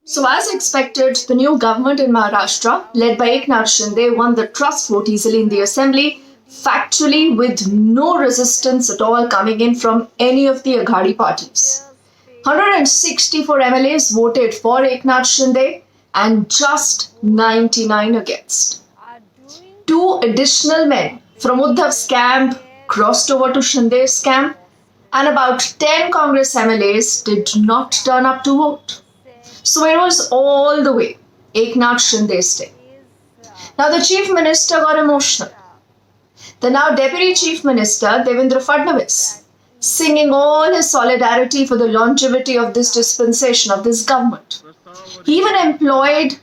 So as expected, the new government in Maharashtra, led by Eknath Shinde, won the trust vote easily in the assembly, factually with no resistance at all coming in from any of the Aghadi parties. 164 MLAs voted for Eknath Shinde and just 99 against. Two additional men from Uddhav's camp crossed over to Shinde's camp, and about 10 Congress MLAs did not turn up to vote. So it was all the way Eknath Shinde's day. Now the Chief Minister got emotional. The now Deputy Chief Minister, Devendra Fadnavis, singing all his solidarity for the longevity of this dispensation, of this government. He even employed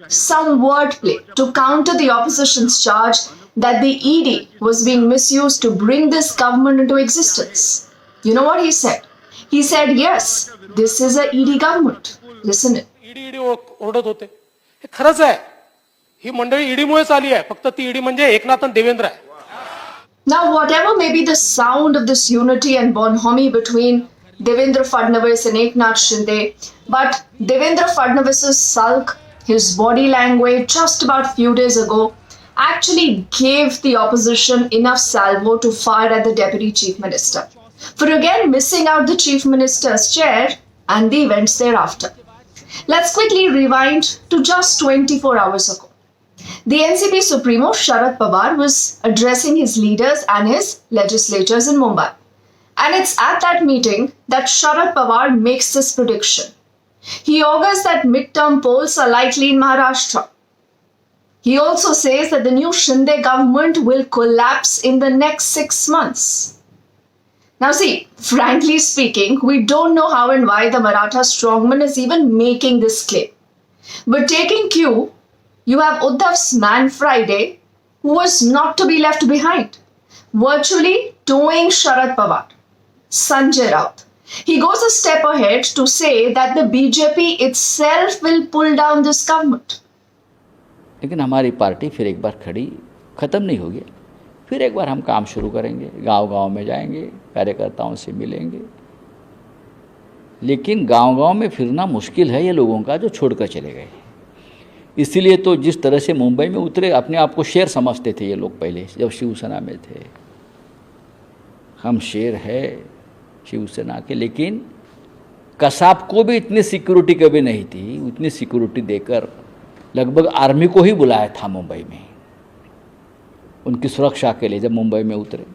some wordplay to counter the opposition's charge that the ED was being misused to bring this government into existence. You know what he said? He said, yes, this is a ED government. Listen it. ED ओरडत होते हे खरंच आहे ही मंडळी ईडीमुळेच आली आहे फक्त ती ED म्हणजे एकनाथ आणि देवेंद्र आहे. Now, whatever may be the sound of this unity and bonhomie between Devendra Fadnavis and Eknath Shinde, but Devendra Fadnavis's sulk, his body language just about few days ago, actually gave the opposition enough salvo to fire at the Deputy Chief Minister for again missing out the Chief Minister's chair and the events thereafter. Let's quickly rewind to just 24 hours ago. The NCP Supremo Sharad Pawar was addressing his leaders and his legislators in Mumbai. And it's at that meeting that Sharad Pawar makes this prediction. He augurs that midterm polls are likely in Maharashtra. He also says that the new Shinde government will collapse in the next 6 months. Now see, frankly speaking, we don't know how and why the Maratha strongman is even making this claim. But taking cue, you have Uddhav's man Friday, who was not to be left behind, virtually towing Sharad Pawar, Sanjay Raut. He goes a step ahead to say that the BJP itself will pull down this government. लेकिन हमारी party फिर एक बार खड़ी ख़त्म नहीं होगी. फिर एक बार हम काम शुरू करेंगे, गांव-गांव में जाएंगे, कार्यकर्ताओं से मिलेंगे. लेकिन गांव-गांव में फिरना मुश्किल है ये लोगों का जो छोड़कर चले गए. इसीलिए तो जिस तरह से मुंबई में उतरे, अपने आप को शेर समझते थे ये लोग पहले जब शिवसेना में थे. हम शेर है शिवसेना के, लेकिन कसाब को भी इतनी सिक्योरिटी कभी नहीं थी. उतनी सिक्योरिटी देकर लगभग आर्मी को ही बुलाया था मुंबई में उनकी सुरक्षा के लिए. जब मुंबई में उतरे,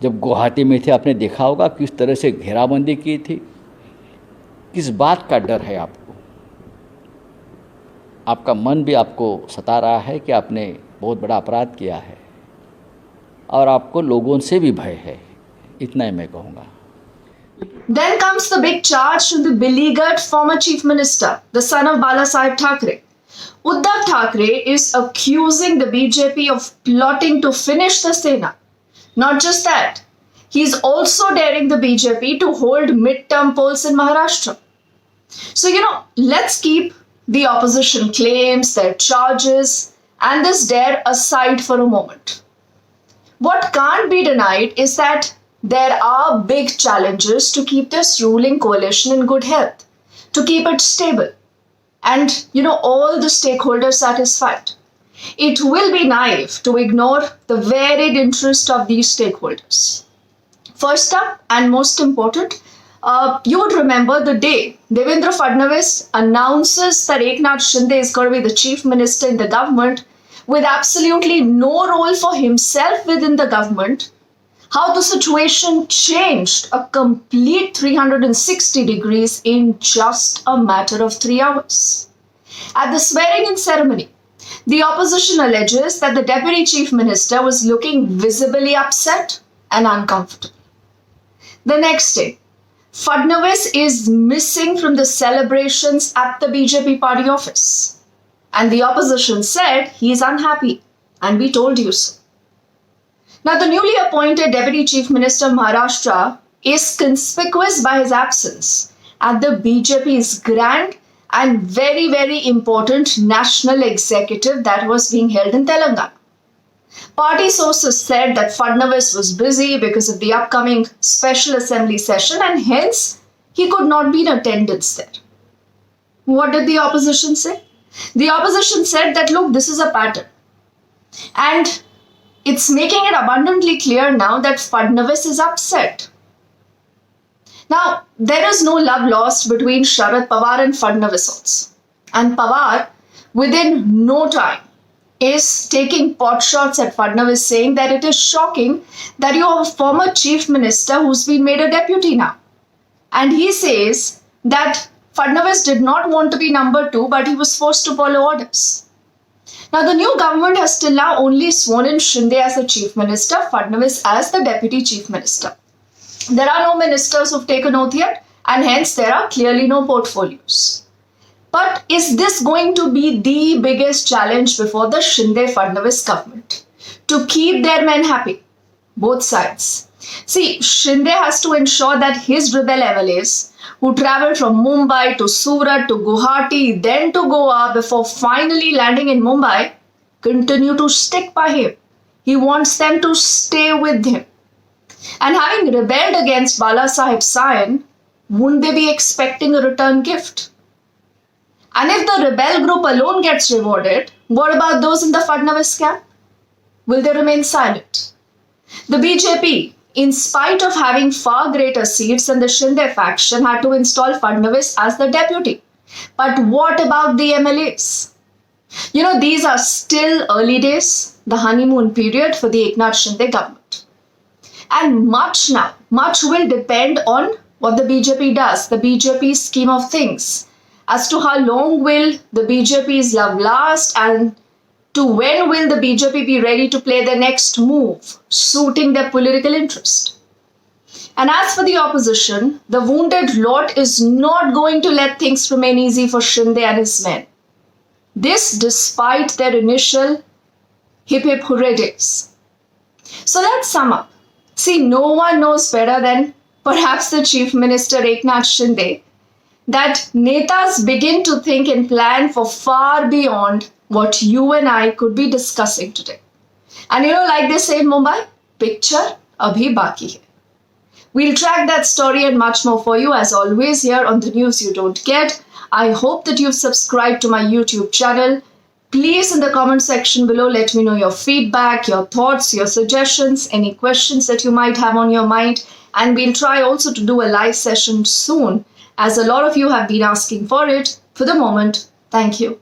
जब गुवाहाटी में थे, आपने देखा होगा किस तरह से घेराबंदी की थी. किस बात का डर है आपको? आपका मन भी आपको सता रहा है कि आपने बहुत बड़ा अपराध किया है और आपको लोगों से भी भय है. इतना ही मैं कहूँगा. Then comes the big charge to the beleaguered former Chief Minister, the son of Balasaheb Thackeray. Uddhav Thackeray is accusing the BJP of plotting to finish the Sena. Not just that, he's also daring the BJP to hold midterm polls in Maharashtra. So, let's keep the opposition claims, their charges, and this dare aside for a moment. What can't be denied is that there are big challenges to keep this ruling coalition in good health, to keep it stable, and all the stakeholders satisfied. It will be naive to ignore the varied interest of these stakeholders. First up, and most important, you would remember the day Devendra Fadnavis announces that Eknath Shinde is going to be the chief minister in the government with absolutely no role for himself within the government. How the situation changed a complete 360 degrees in just a matter of 3 hours. At the swearing-in ceremony, the opposition alleges that the Deputy Chief Minister was looking visibly upset and uncomfortable. The next day, Fadnavis is missing from the celebrations at the BJP party office. And the opposition said he is unhappy, and we told you so. Now, the newly appointed Deputy Chief Minister of Maharashtra is conspicuous by his absence at the BJP's grand and very, very important national executive that was being held in Telangana. Party sources said that Fadnavis was busy because of the upcoming special assembly session and hence he could not be in attendance there. What did the opposition say? The opposition said that, look, this is a pattern. And it's making it abundantly clear now that Fadnavis is upset. Now, there is no love lost between Sharad Pawar and Fadnavis also. And Pawar, within no time, is taking pot shots at Fadnavis, saying that it is shocking that you have a former chief minister who's been made a deputy now. And he says that Fadnavis did not want to be number 2, but he was forced to follow orders. Now, the new government has till now only sworn in Shinde as the chief minister, Fadnavis as the deputy chief minister. There are no ministers who've taken oath yet, and hence there are clearly no portfolios. But is this going to be the biggest challenge before the Shinde-Fadnavis government? To keep their men happy, both sides. See, Shinde has to ensure that his rebel MLAs, who traveled from Mumbai to Surat to Guwahati, then to Goa before finally landing in Mumbai, continue to stick by him. He wants them to stay with him. And having rebelled against Bala Sahib's sign, wouldn't they be expecting a return gift? And if the rebel group alone gets rewarded, what about those in the Fadnavis camp? Will they remain silent? The BJP, in spite of having far greater seats than the Shinde faction, had to install Fadnavis as the deputy. But what about the MLAs? You know, these are still early days, the honeymoon period for the Eknath Shinde government. And much will depend on what the BJP does, the BJP scheme of things, as to how long will the BJP's love last and to when will the BJP be ready to play their next move, suiting their political interest. And as for the opposition, the wounded lot is not going to let things remain easy for Shinde and his men. This despite their initial hip hip hooray days. So let's sum up. See, no one knows better than perhaps the Chief Minister Eknath Shinde that netas begin to think and plan for far beyond what you and I could be discussing today. And you know, like they say in Mumbai, picture abhi baki hai. We'll track that story and much more for you as always here on the News You Don't Get. I hope that you've subscribed to my YouTube channel. Please in the comment section below let me know your feedback, your thoughts, your suggestions, any questions that you might have on your mind. And we'll try also to do a live session soon, as a lot of you have been asking for it. For the moment, thank you.